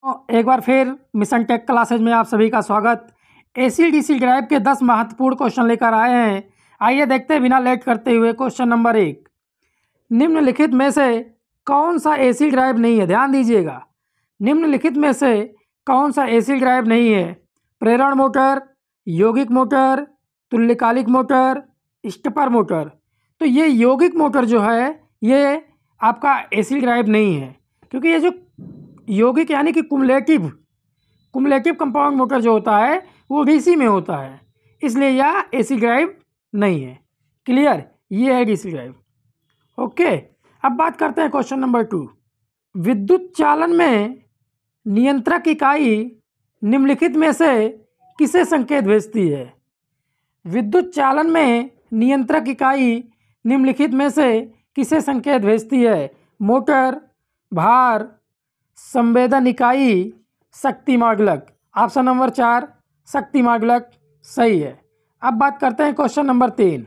एक बार फिर mission take classes में आप सभी का स्वागत। एसी-डीसी ड्राइव के 10 महत्वपूर्ण क्वेश्चन लेकर आए हैं। आइए देखते हैं बिना लेट करते हुए क्वेश्चन नंबर 1। निम्नलिखित में से कौन सा एसी ड्राइव नहीं है? ध्यान दीजिएगा, निम्नलिखित में से कौन सा एसी ड्राइव नहीं है? प्रेरण मोटर, यौगिक मोटर, तुल्यकालिक मोटर, स्टेपर मोटर। तो ये यौगिक मोटर जो है ये आपका एसी ड्राइव नहीं है, क्योंकि ये जो यौगिक यानी कि कुमुलेटिव कंपाउंड मोटर जो होता है वो डीसी में होता है, इसलिए यह एसी ड्राइव नहीं है। क्लियर? ये है डीसी ड्राइव। ओके, अब बात करते हैं क्वेश्चन नंबर 2। विद्युत चालन में नियंत्रक इकाई निम्नलिखित में से किसे संकेत भेजती है? विद्युत चालन में नियंत्रक इकाई निम्नलिखित में से किसे संकेत भेजती है? मोटर, भार, संवेदन इकाई, शक्ति मागलक। ऑप्शन नंबर 4 शक्ति मागलक सही है। अब बात करते हैं क्वेश्चन नंबर 3।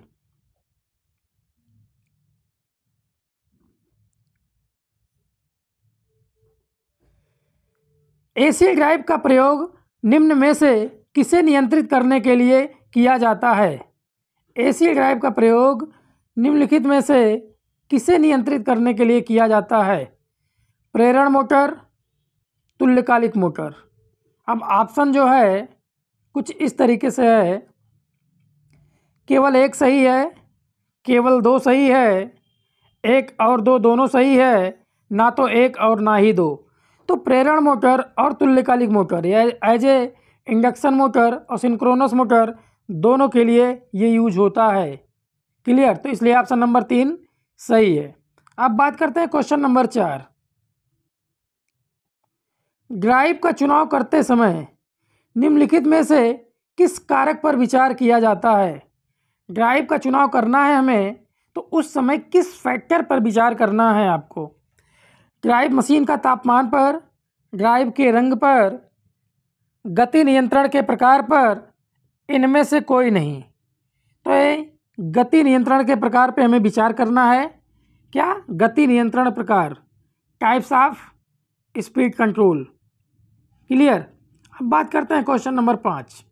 एसी ड्राइव का प्रयोग निम्न में से किसे नियंत्रित करने के लिए किया जाता है? एसी ड्राइव का प्रयोग निम्नलिखित में से किसे नियंत्रित करने के लिए किया जाता है? प्रेरण मोटर, तुल्यकालिक मोटर। अब ऑप्शन जो है कुछ इस तरीके से है, केवल एक सही है, केवल 2 सही है, 1 और 2 दोनों सही है, ना तो 1 और ना ही 2। तो प्रेरण मोटर और तुल्यकालिक motor as a induction motor और सिंक्रोनस मोटर दोनों के लिए ये यूज होता है। क्लियर? तो इसलिए ऑप्शन नंबर 3 सही है। अब बात करते हैं क्वेश्चन नंबर 4। ड्राइव का चुनाव करते समय निम्नलिखित में से किस कारक पर विचार किया जाता है? ड्राइव का चुनाव करना है हमें, तो उस समय किस फैक्टर पर विचार करना है आपको? ड्राइव मशीन का तापमान पर, ड्राइव के रंग पर, गति नियंत्रण के प्रकार पर, इनमें से कोई नहीं। तो ये गति नियंत्रण के प्रकार पे हमें विचार करना है। क्या? गति नियंत्रण प्रकार, types of speed control. Clear? अब बात करते हैं क्वेश्चन नंबर 5।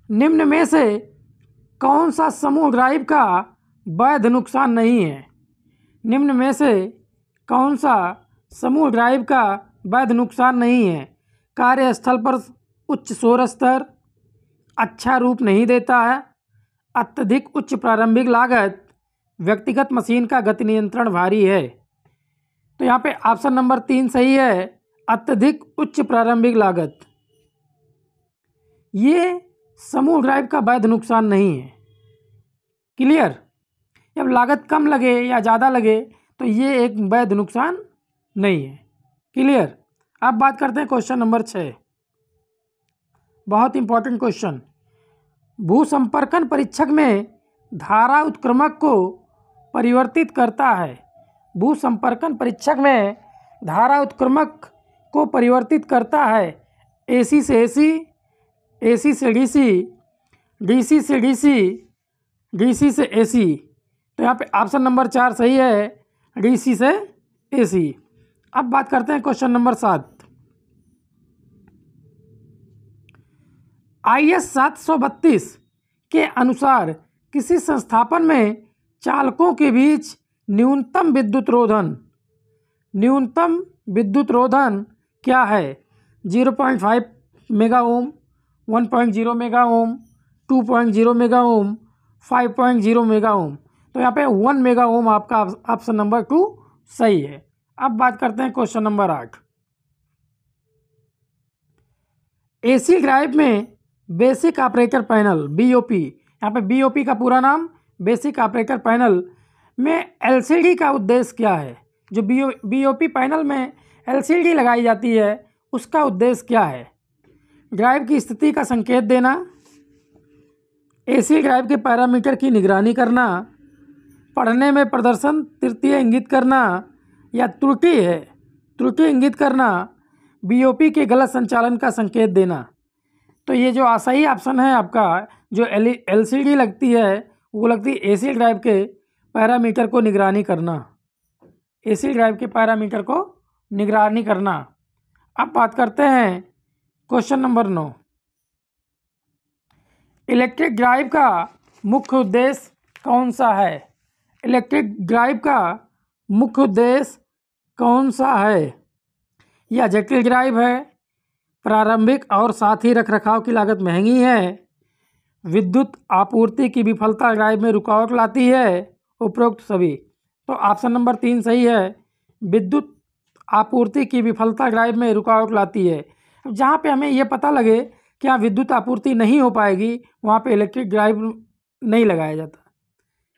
निम्न में से कौन सा समूह ड्राइव का वैध नुकसान नहीं है? निम्न में से कौन सा समूह ड्राइव का वैध नुकसान नहीं है? कार्यस्थल पर उच्च शोर स्तर, अच्छा रूप नहीं देता है, अत्यधिक उच्च प्रारंभिक लागत, व्यक्तिगत मशीन का गति नियंत्रण भारी है। तो यहाँ पे ऑप्शन नंबर 3 सही है, अत्यधिक उच्च प्रारंभिक लागत। ये समूह ड्राइव का वैध नुकसान नहीं है। क्लियर? जब लागत कम लगे या ज़्यादा लगे तो ये एक वैध नुकसान नहीं है। क्लियर? अब बात करते हैं क्वेश्चन नंबर 6। बहुत इंपॉर्टेंट क्वेश्चन। भूसंपर्कन परीक्षक में धारा उत्क्रमक को परिवर्तित करता है। भूसंपर्कन परीक्षक में धारा उत्क्रमक को परिवर्तित करता है। एसी से एसी, एसी से डीसी, डीसी से डीसी, डीसी से एसी। तो यहाँ पे ऑप्शन नंबर 4 सही है, डीसी से एसी। अब बात करते हैं क्वेश्चन नंबर 7। IS 732 के अनुसार किसी संस्थापन में चालकों के बीच न्यूनतम विद्युत रोधन क्या है? 0.5 mega ohm, 1.0 mega ohm, 2.0 mega ohm, 5.0 mega ohm. तो यहाँ पे 1 मेगा ओम आपका ऑप्शन नंबर 2 सही है। अब बात करते हैं क्वेश्चन नंबर 8। एसी ड्राइव में बेसिक ऑपरेटर पैनल BOP, यहाँ पे BOP का पूरा नाम बेसिक ऑपरेटर पैनल में LCD का उद्देश्य क्या है? जो BOP पैनल में LCD लगाई जाती है उसका उद्देश्य क्या है? ड्राइव की स्थिति का संकेत देना, एसी ड्राइव के पैरामीटर की निगरानी करना, पढ़ने में प्रदर्शन तृतीय इंगित करना, या त्रुटि इंगित करना, BOP के गलत संचालन का संकेत देना। तो ये जो सही ऑप्शन है आपका, जो LCD लगती है वो लगती है एसी ड्राइव के पैरामीटर को निगरानी करना, एसी ड्राइव के पैरामीटर को निगरानी करना। अब बात करते हैं क्वेश्चन नंबर 9। इलेक्ट्रिक ड्राइव का मुख्य उद्देश्य कौन सा है? इलेक्ट्रिक ड्राइव का मुख्य उद्देश्य कौन सा है? यह जटिल ड्राइव है, प्रारंभिक और साथ ही रखरखाव की लागत महंगी है, विद्युत आपूर्ति की विफलता ड्राइव में रुकावट लाती है, उपरोक्त सभी। तो ऑप्शन नंबर 3 सही है, विद्युत आपूर्ति की विफलता ड्राइव में रुकावट लाती है। अब जहाँ पे हमें यह पता लगे कि यहाँ विद्युत आपूर्ति नहीं हो पाएगी, वहाँ पे इलेक्ट्रिक ड्राइव नहीं लगाया जाता।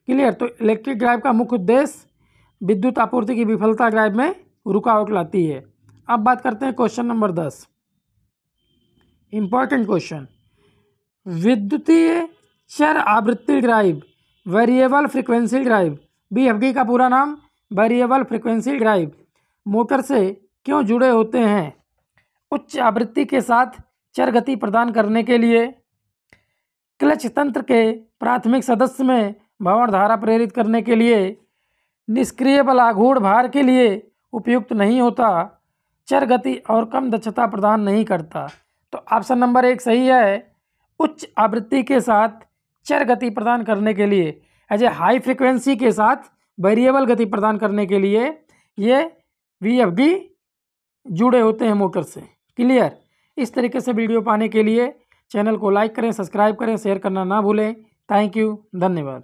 क्लियर? तो इलेक्ट्रिक ड्राइव का मुख्य उद्देश्य विद्युत आपूर्ति की विफलता ड्राइव में रुकावट लाती है। अब बात करते हैं क्वेश्चन नंबर 10। Important question. विद्युतीय चर आवृत्ति drive, variable frequency drive, VFD का पूरा नाम वेरिएबल फ्रीक्वेंसी ड्राइव, मोटर से क्यों जुड़े होते हैं? उच्च आवृत्ति के साथ चर गति प्रदान करने के लिए, क्लच तंत्र के प्राथमिक सदस्य में भंवर धारा प्रेरित करने के लिए, निष्क्रिय बल आघूर्ण भार के लिए उपयुक्त नहीं होता, चर गति और कम दक्षता प्रदान नहीं करता। तो ऑप्शन नंबर 1 सही है, उच्च आवृत्ति के साथ चर गति प्रदान करने के लिए, एज ए हाई फ्रिक्वेंसी के साथ वेरिएबल गति प्रदान करने के लिए ये VFD जुड़े होते हैं मोटर से। क्लियर? इस तरीके से वीडियो पाने के लिए चैनल को लाइक करें, सब्सक्राइब करें, शेयर करना ना भूलें। थैंक यू, धन्यवाद।